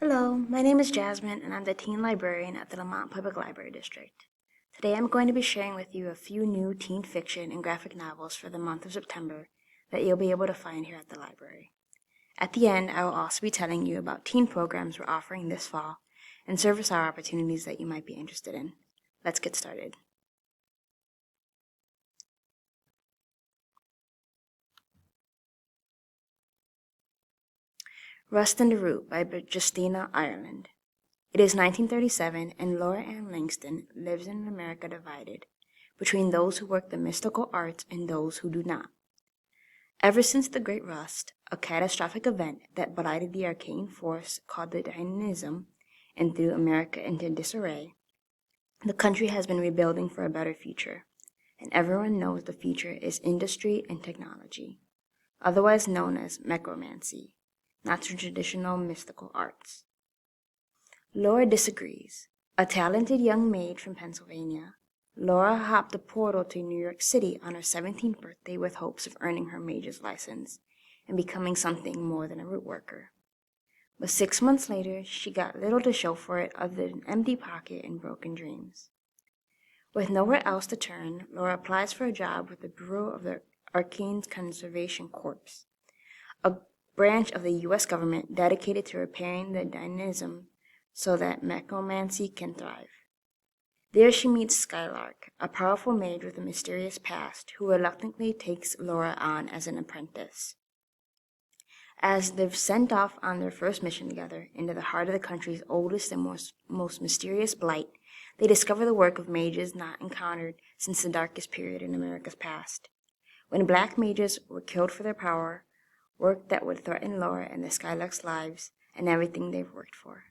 Hello, my name is Jasmine, and I'm the teen librarian at the Lamont Public Library District. Today I'm going to be sharing with you a few new teen fiction and graphic novels for the month of September that you'll be able to find here at the library. At the end, I will also be telling you about teen programs we're offering this fall and service hour opportunities that you might be interested in. Let's get started. Rust and the Root by Justina Ireland. It is 1937, and Laura Ann Langston lives in an America divided between those who work the mystical arts and those who do not. Ever since the Great Rust, a catastrophic event that blighted the arcane force called the dynamism and threw America into disarray, the country has been rebuilding for a better future, and everyone knows the future is industry and technology, otherwise known as necromancy, not the traditional mystical arts. Laura disagrees. A talented young maid from Pennsylvania, Laura hopped the portal to New York City on her 17th birthday with hopes of earning her mage's license and becoming something more than a root worker. But 6 months later, she got little to show for it other than an empty pocket and broken dreams. With nowhere else to turn, Laura applies for a job with the Bureau of the Arcane Conservation Corps, a branch of the U.S. government dedicated to repairing the dynamism so that necromancy can thrive. There she meets Skylark, a powerful mage with a mysterious past who reluctantly takes Laura on as an apprentice. As they're sent off on their first mission together into the heart of the country's oldest and most mysterious blight, they discover the work of mages not encountered since the darkest period in America's past, when black mages were killed for their power, work that would threaten Laura and the Skylark's lives and everything they've worked for.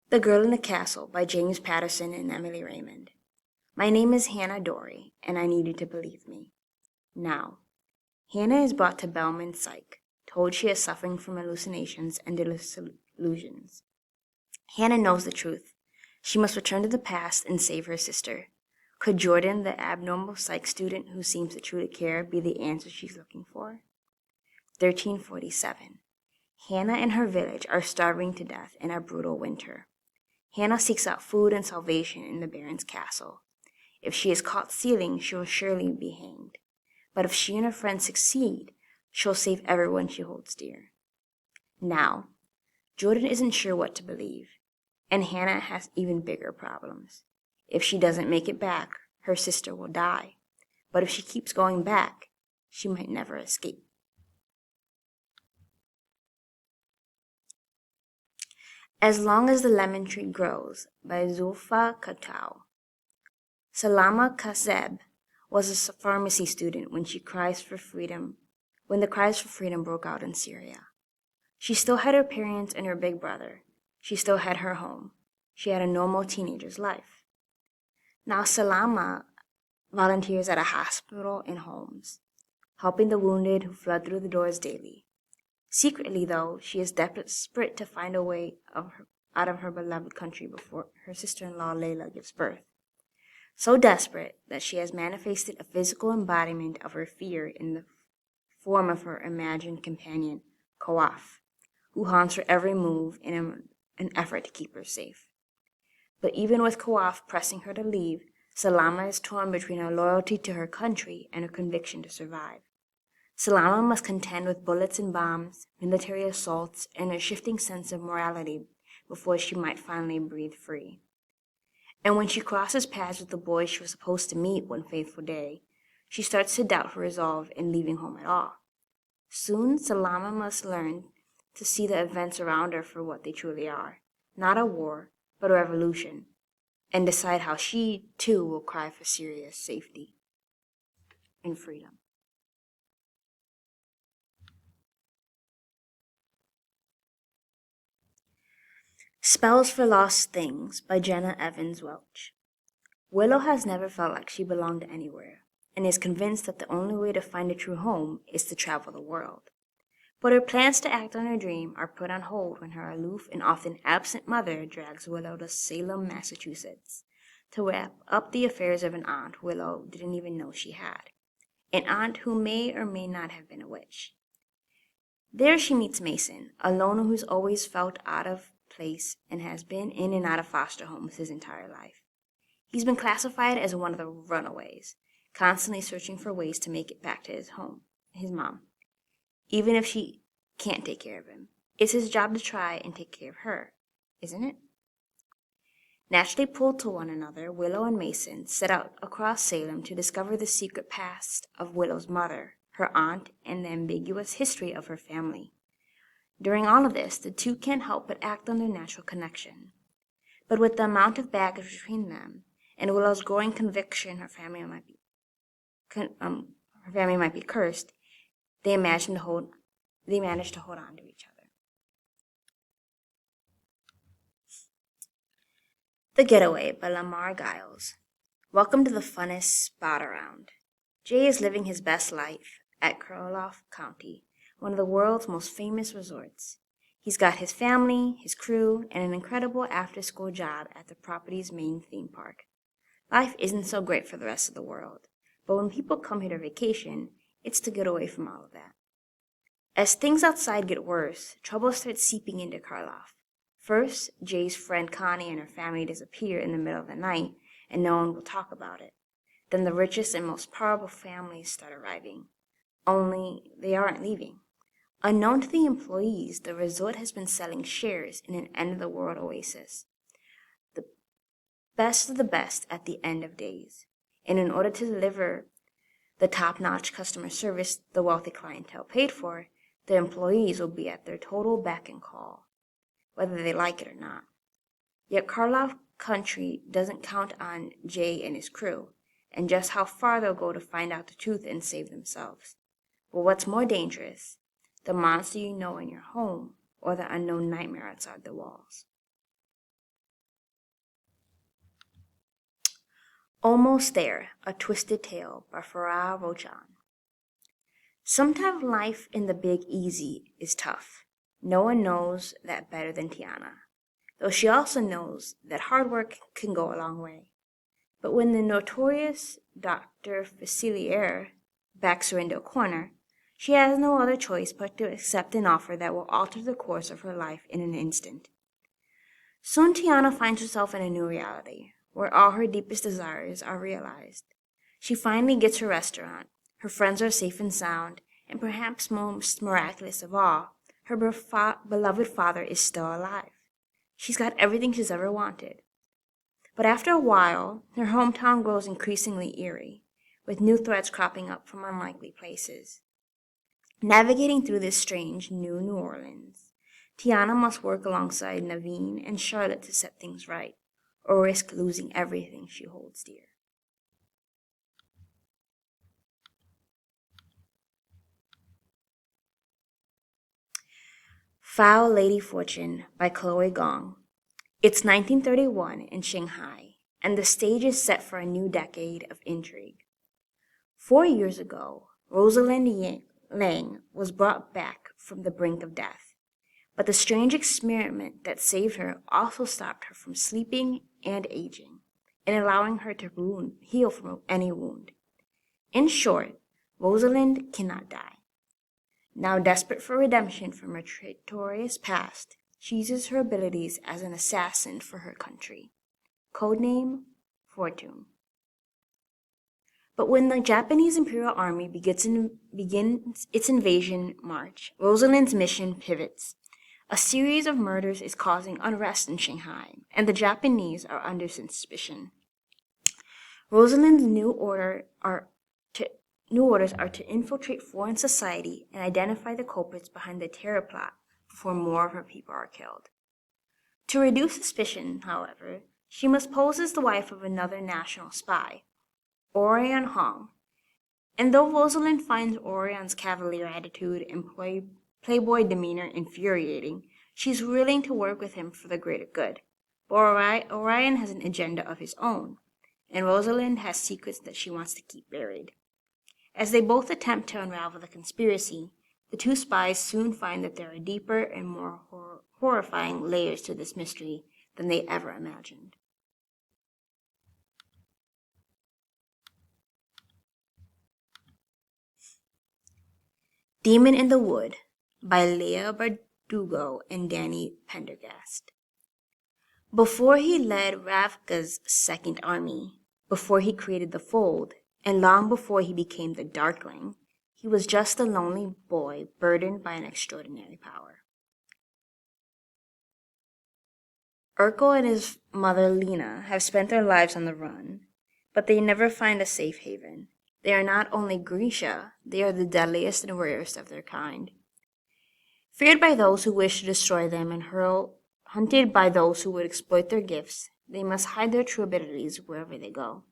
The Girl in the Castle by James Patterson and Emily Raymond. My name is Hannah Dory, and I need you to believe me. Now, Hannah is brought to Bellman Psych, told she is suffering from hallucinations and delusions. Hannah knows the truth. She must return to the past and save her sister. Could Jordan, the abnormal psych student who seems to truly care, be the answer she's looking for? 1347. Hannah and her village are starving to death in a brutal winter. Hannah seeks out food and salvation in the Baron's castle. If she is caught stealing, she will surely be hanged. But if she and her friends succeed, she'll save everyone she holds dear. Now, Jordan isn't sure what to believe, and Hannah has even bigger problems. If she doesn't make it back, her sister will die. But if she keeps going back, she might never escape. As Long as the Lemon Tree Grows by Zulfa Katau. Salama Kaseb was a pharmacy student when the cries for freedom broke out in Syria. She still had her parents and her big brother. She still had her home. She had a normal teenager's life. Now Salama volunteers at a hospital and homes, helping the wounded who flood through the doors daily. Secretly, though, she is desperate to find a way out of her beloved country before her sister-in-law Layla gives birth. So desperate that she has manifested a physical embodiment of her fear in the form of her imagined companion, Kawaf, who haunts her every move in an effort to keep her safe. But even with Kawaf pressing her to leave, Salama is torn between her loyalty to her country and her conviction to survive. Salama must contend with bullets and bombs, military assaults, and a shifting sense of morality before she might finally breathe free. And when she crosses paths with the boy she was supposed to meet one fateful day, she starts to doubt her resolve in leaving home at all. Soon, Salama must learn to see the events around her for what they truly are, not a war, but a revolution, and decide how she, too, will cry for Syria's safety and freedom. Spells for Lost Things by Jenna Evans Welch. Willow has never felt like she belonged anywhere, and is convinced that the only way to find a true home is to travel the world. But her plans to act on her dream are put on hold when her aloof and often absent mother drags Willow to Salem, Massachusetts, to wrap up the affairs of an aunt Willow didn't even know she had. an aunt who may or may not have been a witch. There she meets Mason, a loner who's always felt out of place and has been in and out of foster homes his entire life. He's been classified as one of the runaways, constantly searching for ways to make it back to his home, his mom, even if she can't take care of him. It's his job to try and take care of her, isn't it? Naturally pulled to one another, Willow and Mason set out across Salem to discover the secret past of Willow's mother, her aunt, and the ambiguous history of her family. During all of this, the two can't help but act on their natural connection. But with the amount of baggage between them, and Willow's growing conviction her family might be cursed, they managed to hold on to each other. The Getaway by Lamar Giles. Welcome to the funnest spot around. Jay is living his best life at Kurloff County, one of the world's most famous resorts. He's got his family, his crew, and an incredible after-school job at the property's main theme park. Life isn't so great for the rest of the world, but when people come here to vacation, it's to get away from all of that. As things outside get worse, trouble starts seeping into Karloff. First, Jay's friend Connie and her family disappear in the middle of the night, and no one will talk about it. Then the richest and most powerful families start arriving. Only they aren't leaving. Unknown to the employees, the resort has been selling shares in an end-of-the-world oasis. The best of the best at the end of days. And in order to deliver the top-notch customer service the wealthy clientele paid for, the employees will be at their total beck and call, whether they like it or not. Yet Karloff Country doesn't count on Jay and his crew, and just how far they'll go to find out the truth and save themselves. But what's more dangerous, the monster you know in your home, or the unknown nightmare outside the walls? Almost There, A Twisted Tale by Farah Rochan. Sometimes life in the Big Easy is tough. No one knows that better than Tiana, though she also knows that hard work can go a long way. But when the notorious Dr. Facilier backs her into a corner, she has no other choice but to accept an offer that will alter the course of her life in an instant. Soon Tiana finds herself in a new reality, where all her deepest desires are realized. She finally gets her restaurant, her friends are safe and sound, and perhaps most miraculous of all, her beloved father is still alive. She's got everything she's ever wanted. But after a while, her hometown grows increasingly eerie, with new threats cropping up from unlikely places. Navigating through this strange new New Orleans, Tiana must work alongside Naveen and Charlotte to set things right, or risk losing everything she holds dear. Foul Lady Fortune by Chloe Gong. It's 1931 in Shanghai, and the stage is set for a new decade of intrigue. 4 years ago, Rosalind Lang was brought back from the brink of death, but the strange experiment that saved her also stopped her from sleeping and aging, and allowing her to heal from any wound. In short, Rosalind cannot die. Now desperate for redemption from her traitorous past, she uses her abilities as an assassin for her country. Codename Fortune. But when the Japanese Imperial Army begins its invasion march, Rosalind's mission pivots. A series of murders is causing unrest in Shanghai, and the Japanese are under suspicion. Rosalind's new orders are to infiltrate foreign society and identify the culprits behind the terror plot before more of her people are killed. To reduce suspicion, however, she must pose as the wife of another national spy, Orion Hong. And though Rosalind finds Orion's cavalier attitude and playboy demeanor infuriating, she's willing to work with him for the greater good. But Orion has an agenda of his own, and Rosalind has secrets that she wants to keep buried. As they both attempt to unravel the conspiracy, the two spies soon find that there are deeper and more horrifying layers to this mystery than they ever imagined. Demon in the Wood by Leah Bardugo and Danny Pendergast. Before he led Ravka's second army, before he created the Fold, and long before he became the Darkling, he was just a lonely boy burdened by an extraordinary power. Urkel and his mother Lena have spent their lives on the run, but they never find a safe haven. They are not only Grisha, they are the deadliest and rarest of their kind. Feared by those who wish to destroy them and hunted by those who would exploit their gifts, they must hide their true abilities wherever they go.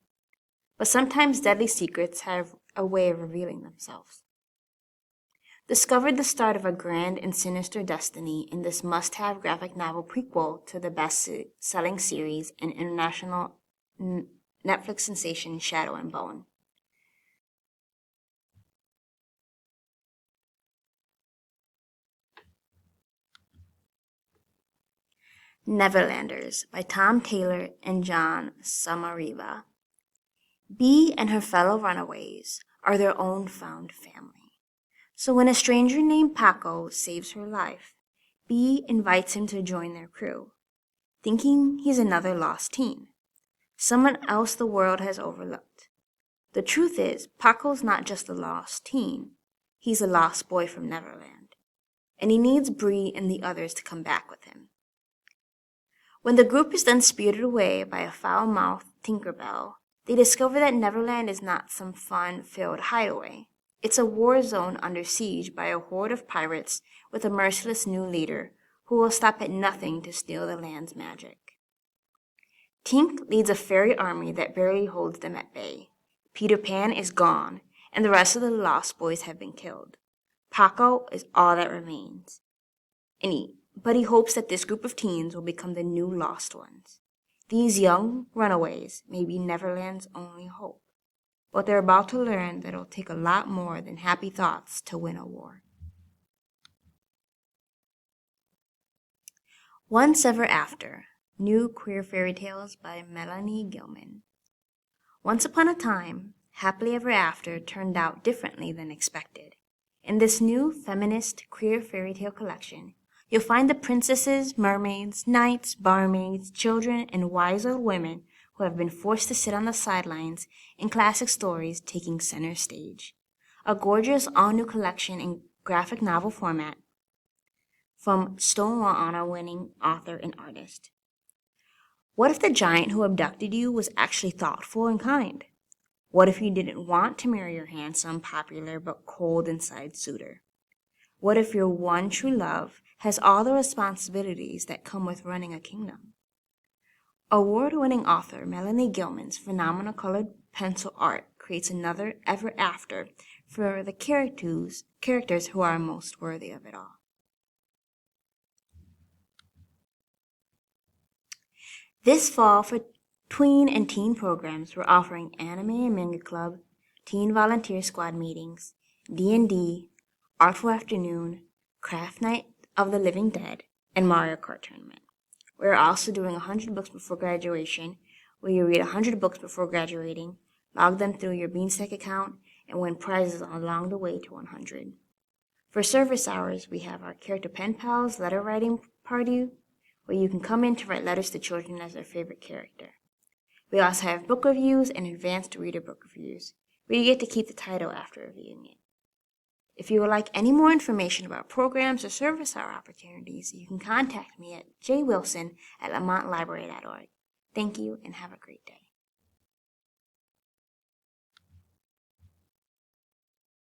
But sometimes deadly secrets have a way of revealing themselves. Discovered the start of a grand and sinister destiny in this must-have graphic novel prequel to the best-selling series and international Netflix sensation Shadow and Bone. Neverlanders by Tom Taylor and John Samariva. Bee and her fellow runaways are their own found family. So when a stranger named Paco saves her life, Bee invites him to join their crew, thinking he's another lost teen, someone else the world has overlooked. The truth is, Paco's not just a lost teen, he's a lost boy from Neverland, and he needs Bree and the others to come back with him. When the group is then spirited away by a foul-mouthed Tinkerbell, they discover that Neverland is not some fun-filled hideaway. It's a war zone under siege by a horde of pirates with a merciless new leader who will stop at nothing to steal the land's magic. Tink leads a fairy army that barely holds them at bay. Peter Pan is gone, and the rest of the Lost Boys have been killed. Paco is all that remains. But he hopes that this group of teens will become the new lost ones. These young runaways may be Neverland's only hope, but they're about to learn that it'll take a lot more than happy thoughts to win a war. Once Ever After, New Queer Fairy Tales by Melanie Gilman. Once upon a time, Happily Ever After turned out differently than expected. In this new feminist queer fairy tale collection, you'll find the princesses, mermaids, knights, barmaids, children, and wise old women who have been forced to sit on the sidelines in classic stories taking center stage. A gorgeous all-new collection in graphic novel format from Stonewall Honor-winning author and artist. What if the giant who abducted you was actually thoughtful and kind? What if you didn't want to marry your handsome, popular, but cold inside suitor? What if your one true love has all the responsibilities that come with running a kingdom? Award-winning author Melanie Gilman's phenomenal colored pencil art creates another ever after for the characters who are most worthy of it all. This fall, for tween and teen programs, we're offering Anime and Manga Club, Teen Volunteer Squad meetings, D&D, Artful Afternoon, Craft Night of the Living Dead, and Mario Kart Tournament. We're also doing 100 books before graduation, where you read 100 books before graduating, log them through your Beanstack account, and win prizes along the way to 100. For service hours, we have our Character Pen Pals letter writing party, where you can come in to write letters to children as their favorite character. We also have book reviews and advanced reader book reviews, where you get to keep the title after reviewing it. If you would like any more information about programs or service hour opportunities, you can contact me at jwilson@lamontlibrary.org. Thank you and have a great day.